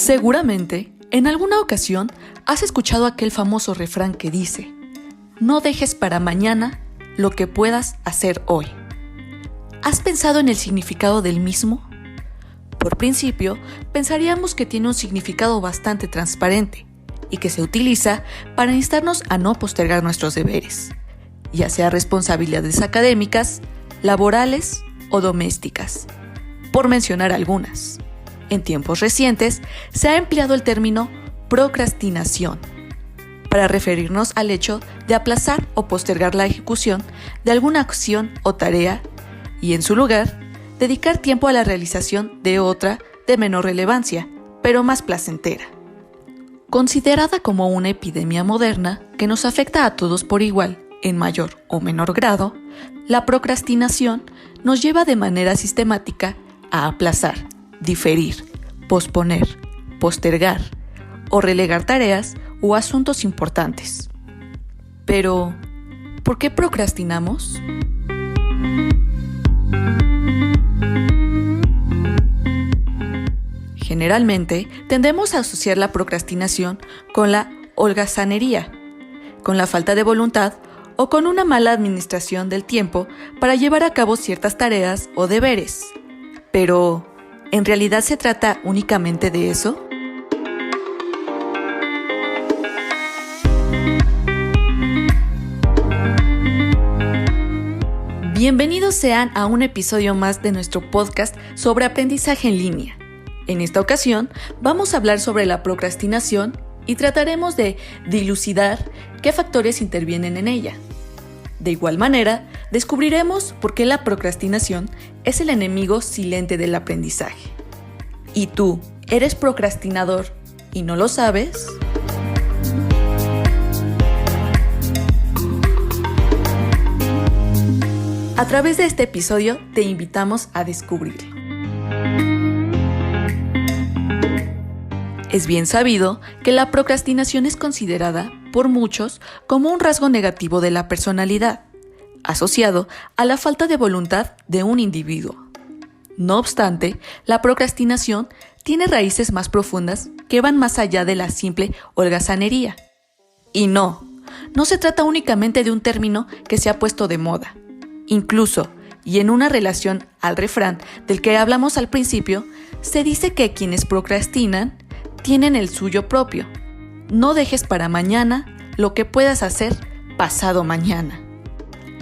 Seguramente, en alguna ocasión, has escuchado aquel famoso refrán que dice: no dejes para mañana lo que puedas hacer hoy. ¿Has pensado en el significado del mismo? Por principio, pensaríamos que tiene un significado bastante transparente y que se utiliza para instarnos a no postergar nuestros deberes, ya sea responsabilidades académicas, laborales o domésticas, por mencionar algunas. En tiempos recientes se ha empleado el término procrastinación para referirnos al hecho de aplazar o postergar la ejecución de alguna acción o tarea y, en su lugar, dedicar tiempo a la realización de otra de menor relevancia, pero más placentera. Considerada como una epidemia moderna que nos afecta a todos por igual, en mayor o menor grado, la procrastinación nos lleva de manera sistemática a aplazar, diferir, posponer, postergar o relegar tareas o asuntos importantes. Pero, ¿por qué procrastinamos? Generalmente, tendemos a asociar la procrastinación con la holgazanería, con la falta de voluntad o con una mala administración del tiempo para llevar a cabo ciertas tareas o deberes. Pero, ¿en realidad se trata únicamente de eso? Bienvenidos sean a un episodio más de nuestro podcast sobre aprendizaje en línea. En esta ocasión vamos a hablar sobre la procrastinación y trataremos de dilucidar qué factores intervienen en ella. De igual manera, descubriremos por qué la procrastinación es el enemigo silente del aprendizaje. ¿Y tú, eres procrastinador y no lo sabes? A través de este episodio te invitamos a descubrirlo. Es bien sabido que la procrastinación es considerada por muchos como un rasgo negativo de la personalidad, asociado a la falta de voluntad de un individuo. No obstante, la procrastinación tiene raíces más profundas que van más allá de la simple holgazanería. Y no se trata únicamente de un término que se ha puesto de moda. Incluso, y en una relación al refrán del que hablamos al principio, se dice que quienes procrastinan tienen el suyo propio. No dejes para mañana lo que puedas hacer pasado mañana.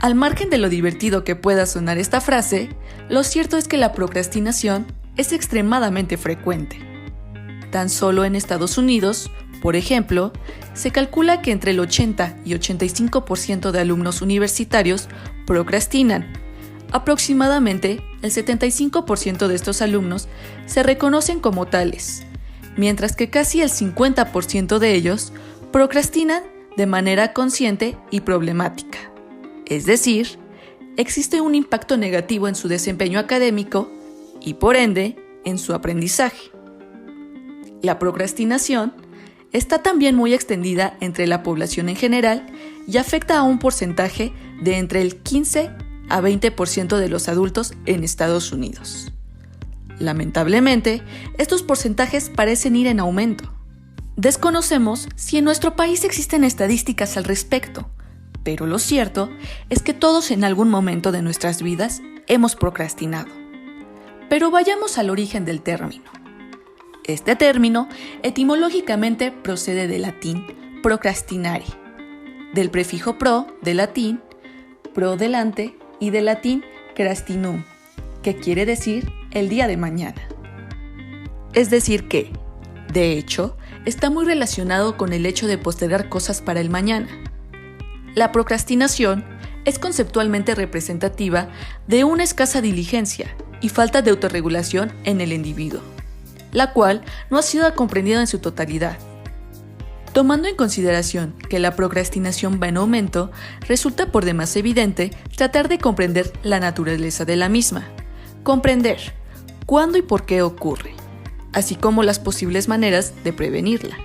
Al margen de lo divertido que pueda sonar esta frase, lo cierto es que la procrastinación es extremadamente frecuente. Tan solo en Estados Unidos, por ejemplo, se calcula que entre el 80 y 85% de alumnos universitarios procrastinan. Aproximadamente el 75% de estos alumnos se reconocen como tales, mientras que casi el 50% de ellos procrastinan de manera consciente y problemática. Es decir, existe un impacto negativo en su desempeño académico y, por ende, en su aprendizaje. La procrastinación está también muy extendida entre la población en general y afecta a un porcentaje de entre el 15 a 20% de los adultos en Estados Unidos. Lamentablemente, estos porcentajes parecen ir en aumento. Desconocemos si en nuestro país existen estadísticas al respecto, pero lo cierto es que todos en algún momento de nuestras vidas hemos procrastinado. Pero vayamos al origen del término. Este término etimológicamente procede del latín procrastinare, del prefijo pro del latín, pro delante, y del latín crastinum, que quiere decir el día de mañana. Es decir que, de hecho, está muy relacionado con el hecho de postergar cosas para el mañana. La procrastinación es conceptualmente representativa de una escasa diligencia y falta de autorregulación en el individuo, la cual no ha sido comprendida en su totalidad. Tomando en consideración que la procrastinación va en aumento, resulta por demás evidente tratar de comprender la naturaleza de la misma, comprender cuándo y por qué ocurre, así como las posibles maneras de prevenirla.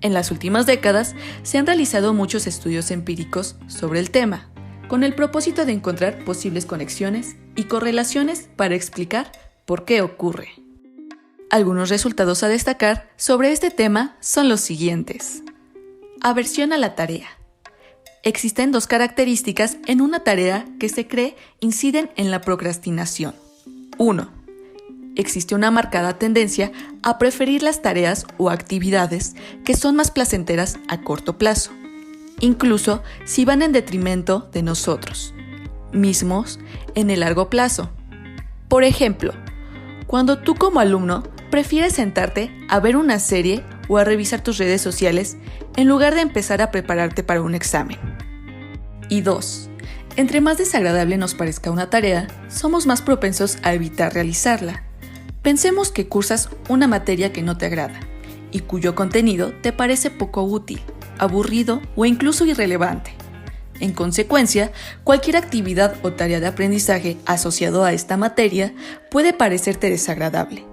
En las últimas décadas se han realizado muchos estudios empíricos sobre el tema, con el propósito de encontrar posibles conexiones y correlaciones para explicar por qué ocurre. Algunos resultados a destacar sobre este tema son los siguientes. Aversión a la tarea. Existen dos características en una tarea que se cree inciden en la procrastinación. 1. Existe una marcada tendencia a preferir las tareas o actividades que son más placenteras a corto plazo, incluso si van en detrimento de nosotros mismos en el largo plazo. Por ejemplo, cuando tú como alumno prefieres sentarte a ver una serie o a revisar tus redes sociales en lugar de empezar a prepararte para un examen. Y 2. Entre más desagradable nos parezca una tarea, somos más propensos a evitar realizarla. Pensemos que cursas una materia que no te agrada y cuyo contenido te parece poco útil, aburrido o incluso irrelevante. En consecuencia, cualquier actividad o tarea de aprendizaje asociado a esta materia puede parecerte desagradable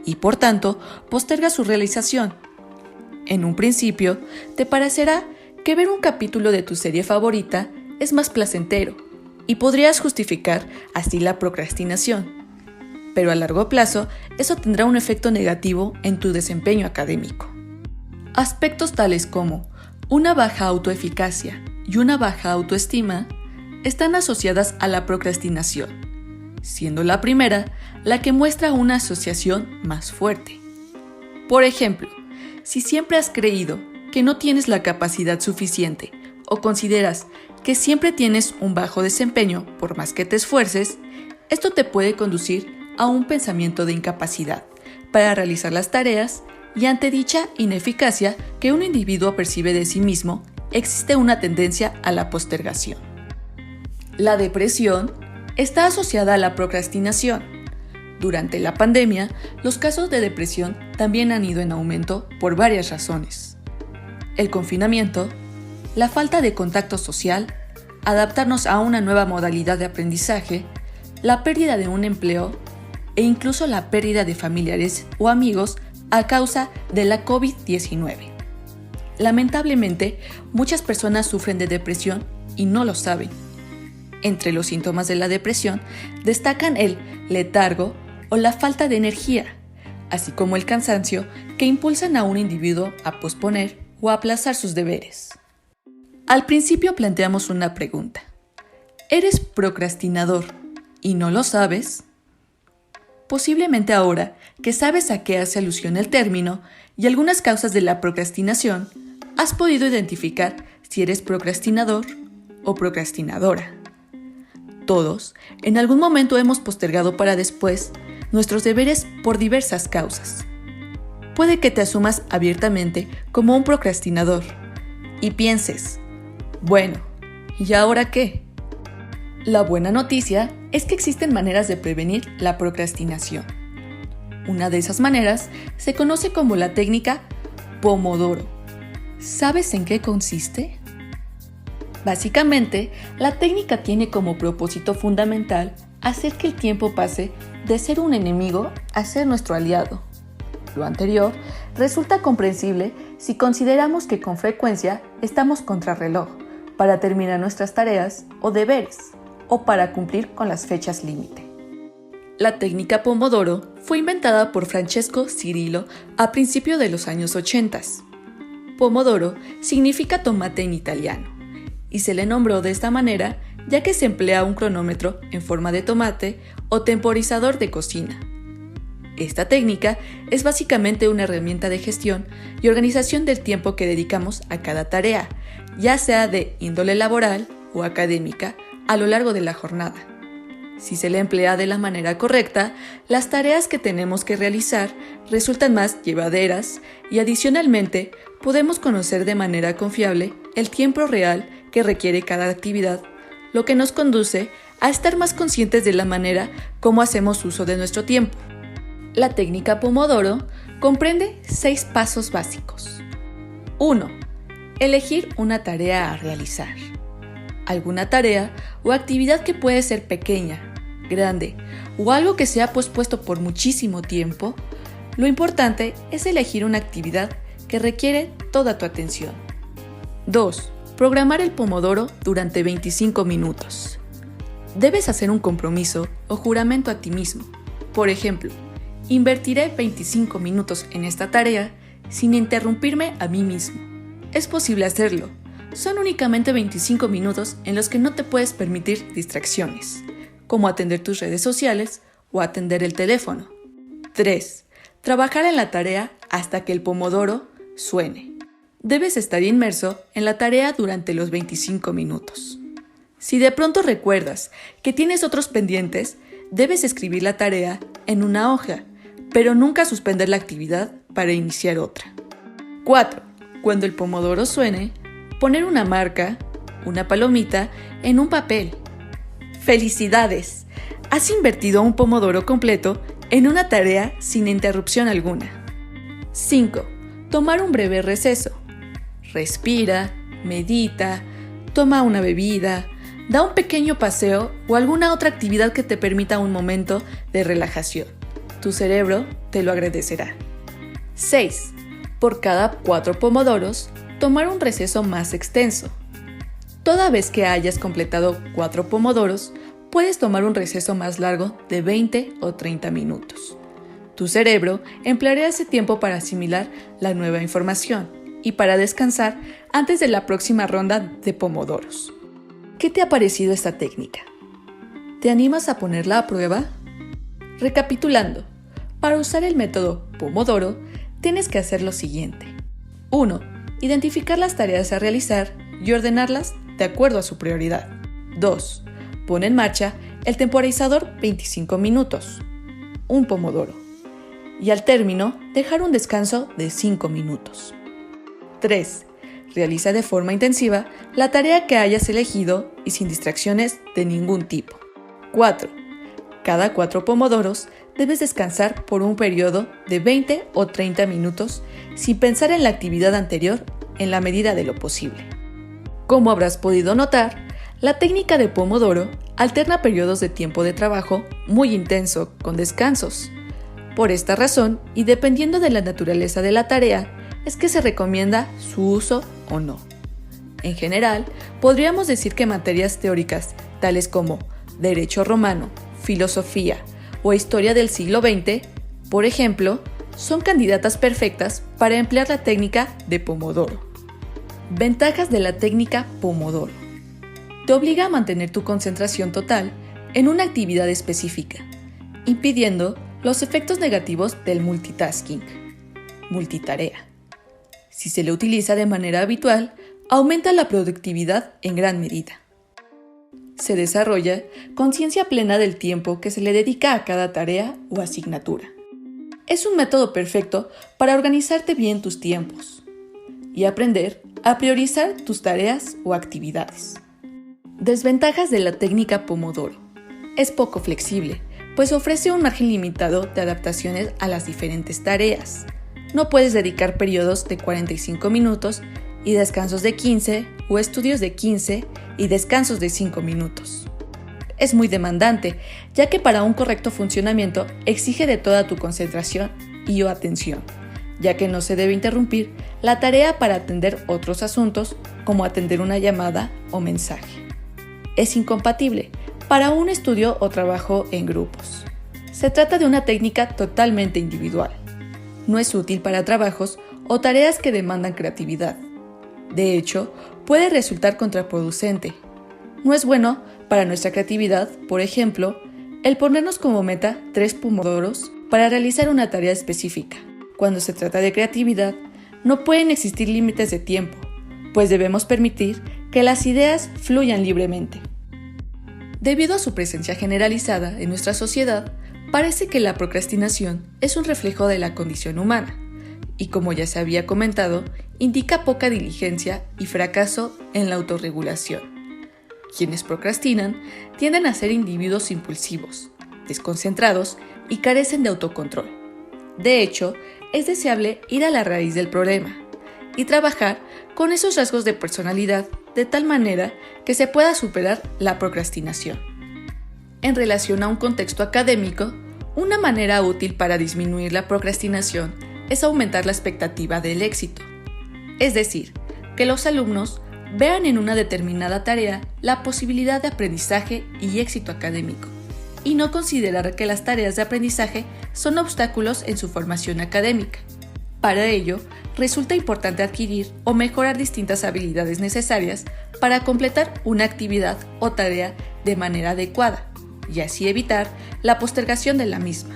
y, por tanto, posterga su realización. En un principio, te parecerá que ver un capítulo de tu serie favorita es más placentero y podrías justificar así la procrastinación. Pero a largo plazo, eso tendrá un efecto negativo en tu desempeño académico. Aspectos tales como una baja autoeficacia y una baja autoestima están asociadas a la procrastinación, siendo la primera la que muestra una asociación más fuerte. Por ejemplo, si siempre has creído que no tienes la capacidad suficiente o consideras que siempre tienes un bajo desempeño por más que te esfuerces, esto te puede conducir a un pensamiento de incapacidad para realizar las tareas y ante dicha ineficacia que un individuo percibe de sí mismo, existe una tendencia a la postergación. La depresión está asociada a la procrastinación. Durante la pandemia, los casos de depresión también han ido en aumento por varias razones. El confinamiento, la falta de contacto social, adaptarnos a una nueva modalidad de aprendizaje, la pérdida de un empleo e incluso la pérdida de familiares o amigos a causa de la COVID-19. Lamentablemente, muchas personas sufren de depresión y no lo saben. Entre los síntomas de la depresión destacan el letargo o la falta de energía, así como el cansancio que impulsan a un individuo a posponer o a aplazar sus deberes. Al principio planteamos una pregunta. ¿Eres procrastinador y no lo sabes? Posiblemente ahora que sabes a qué hace alusión el término y algunas causas de la procrastinación, has podido identificar si eres procrastinador o procrastinadora. Todos, en algún momento hemos postergado para después nuestros deberes por diversas causas. Puede que te asumas abiertamente como un procrastinador y pienses, bueno, ¿y ahora qué? La buena noticia es que existen maneras de prevenir la procrastinación. Una de esas maneras se conoce como la técnica Pomodoro. ¿Sabes en qué consiste? Básicamente, la técnica tiene como propósito fundamental hacer que el tiempo pase de ser un enemigo a ser nuestro aliado. Lo anterior resulta comprensible si consideramos que con frecuencia estamos contrarreloj para terminar nuestras tareas o deberes, o para cumplir con las fechas límite. La técnica Pomodoro fue inventada por Francesco Cirillo a principios de los años 80. Pomodoro significa tomate en italiano, y se le nombró de esta manera ya que se emplea un cronómetro en forma de tomate o temporizador de cocina. Esta técnica es básicamente una herramienta de gestión y organización del tiempo que dedicamos a cada tarea, ya sea de índole laboral o académica, a lo largo de la jornada. Si se le emplea de la manera correcta, las tareas que tenemos que realizar resultan más llevaderas y adicionalmente podemos conocer de manera confiable el tiempo real que requiere cada actividad, lo que nos conduce a estar más conscientes de la manera como hacemos uso de nuestro tiempo. La técnica Pomodoro comprende 6 pasos básicos. 1. Elegir una tarea a realizar. Alguna tarea o actividad que puede ser pequeña, grande o algo que se ha pospuesto por muchísimo tiempo, lo importante es elegir una actividad que requiere toda tu atención. 2. Programar el Pomodoro durante 25 minutos. Debes hacer un compromiso o juramento a ti mismo. Por ejemplo, Invertiré 25 minutos en esta tarea sin interrumpirme a mí mismo. Es posible hacerlo. Son únicamente 25 minutos en los que no te puedes permitir distracciones, como atender tus redes sociales o atender el teléfono. 3. Trabajar en la tarea hasta que el pomodoro suene. Debes estar inmerso en la tarea durante los 25 minutos. Si de pronto recuerdas que tienes otros pendientes, debes escribir la tarea en una hoja, pero nunca suspender la actividad para iniciar otra. 4. Cuando el pomodoro suene, poner una marca, una palomita, en un papel. ¡Felicidades! Has invertido un pomodoro completo en una tarea sin interrupción alguna. 5. Tomar un breve receso. Respira, medita, toma una bebida, da un pequeño paseo o alguna otra actividad que te permita un momento de relajación. Tu cerebro te lo agradecerá. 6. Por cada 4 pomodoros, tomar un receso más extenso. Toda vez que hayas completado 4 pomodoros, puedes tomar un receso más largo de 20 o 30 minutos. Tu cerebro empleará ese tiempo para asimilar la nueva información y para descansar antes de la próxima ronda de pomodoros. ¿Qué te ha parecido esta técnica? ¿Te animas a ponerla a prueba? Recapitulando, para usar el método Pomodoro, tienes que hacer lo siguiente. 1. Identificar las tareas a realizar y ordenarlas de acuerdo a su prioridad. 2. Pon en marcha el temporizador 25 minutos, un pomodoro, y al término dejar un descanso de 5 minutos. 3. Realiza de forma intensiva la tarea que hayas elegido y sin distracciones de ningún tipo. 4. Cada 4 pomodoros debes descansar por un periodo de 20 o 30 minutos sin pensar en la actividad anterior en la medida de lo posible. Como habrás podido notar, la técnica de Pomodoro alterna periodos de tiempo de trabajo muy intenso con descansos. Por esta razón, y dependiendo de la naturaleza de la tarea, es que se recomienda su uso o no. En general, podríamos decir que materias teóricas tales como Derecho Romano, Filosofía o Historia del siglo XX, por ejemplo, son candidatas perfectas para emplear la técnica de Pomodoro. Ventajas de la técnica Pomodoro. Te obliga a mantener tu concentración total en una actividad específica, impidiendo los efectos negativos del multitasking, multitarea. Si se le utiliza de manera habitual, aumenta la productividad en gran medida. Se desarrolla conciencia plena del tiempo que se le dedica a cada tarea o asignatura. Es un método perfecto para organizarte bien tus tiempos y aprender a priorizar tus tareas o actividades. Desventajas de la técnica Pomodoro. Es poco flexible, pues ofrece un margen limitado de adaptaciones a las diferentes tareas. No puedes dedicar periodos de 45 minutos y descansos de 15 o estudios de 15 y descansos de 5 minutos. Es muy demandante, ya que para un correcto funcionamiento exige de toda tu concentración y o atención, ya que no se debe interrumpir la tarea para atender otros asuntos como atender una llamada o mensaje. Es incompatible para un estudio o trabajo en grupos. Se trata de una técnica totalmente individual. No es útil para trabajos o tareas que demandan creatividad. De hecho, puede resultar contraproducente. No es bueno para nuestra creatividad, por ejemplo, el ponernos como meta 3 pomodoros para realizar una tarea específica. Cuando se trata de creatividad, no pueden existir límites de tiempo, pues debemos permitir que las ideas fluyan libremente. Debido a su presencia generalizada en nuestra sociedad, parece que la procrastinación es un reflejo de la condición humana, y como ya se había comentado, indica poca diligencia y fracaso en la autorregulación. Quienes procrastinan tienden a ser individuos impulsivos, desconcentrados y carecen de autocontrol. De hecho, es deseable ir a la raíz del problema y trabajar con esos rasgos de personalidad de tal manera que se pueda superar la procrastinación. En relación a un contexto académico, una manera útil para disminuir la procrastinación es aumentar la expectativa del éxito. Es decir, que los alumnos vean en una determinada tarea la posibilidad de aprendizaje y éxito académico. y no considerar que las tareas de aprendizaje son obstáculos en su formación académica. Para ello, resulta importante adquirir o mejorar distintas habilidades necesarias para completar una actividad o tarea de manera adecuada y así evitar la postergación de la misma.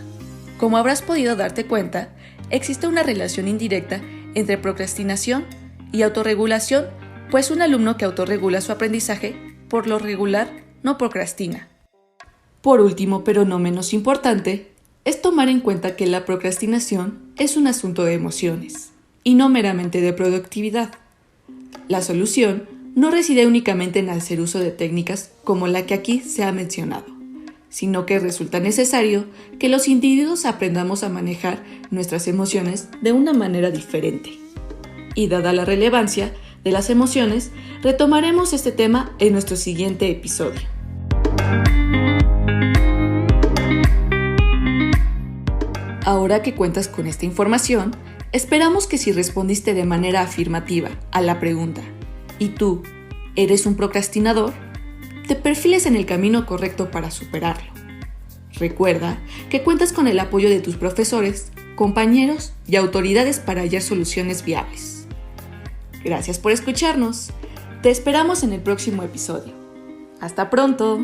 Como habrás podido darte cuenta, existe una relación indirecta entre procrastinación y autorregulación, pues un alumno que autorregula su aprendizaje, por lo regular, no procrastina. Por último, pero no menos importante, es tomar en cuenta que la procrastinación es un asunto de emociones y no meramente de productividad. La solución no reside únicamente en hacer uso de técnicas como la que aquí se ha mencionado, sino que resulta necesario que los individuos aprendamos a manejar nuestras emociones de una manera diferente. Y dada la relevancia de las emociones, retomaremos este tema en nuestro siguiente episodio. Ahora que cuentas con esta información, esperamos que si respondiste de manera afirmativa a la pregunta ¿y tú eres un procrastinador?, te perfiles en el camino correcto para superarlo. Recuerda que cuentas con el apoyo de tus profesores, compañeros y autoridades para hallar soluciones viables. Gracias por escucharnos. Te esperamos en el próximo episodio. ¡Hasta pronto!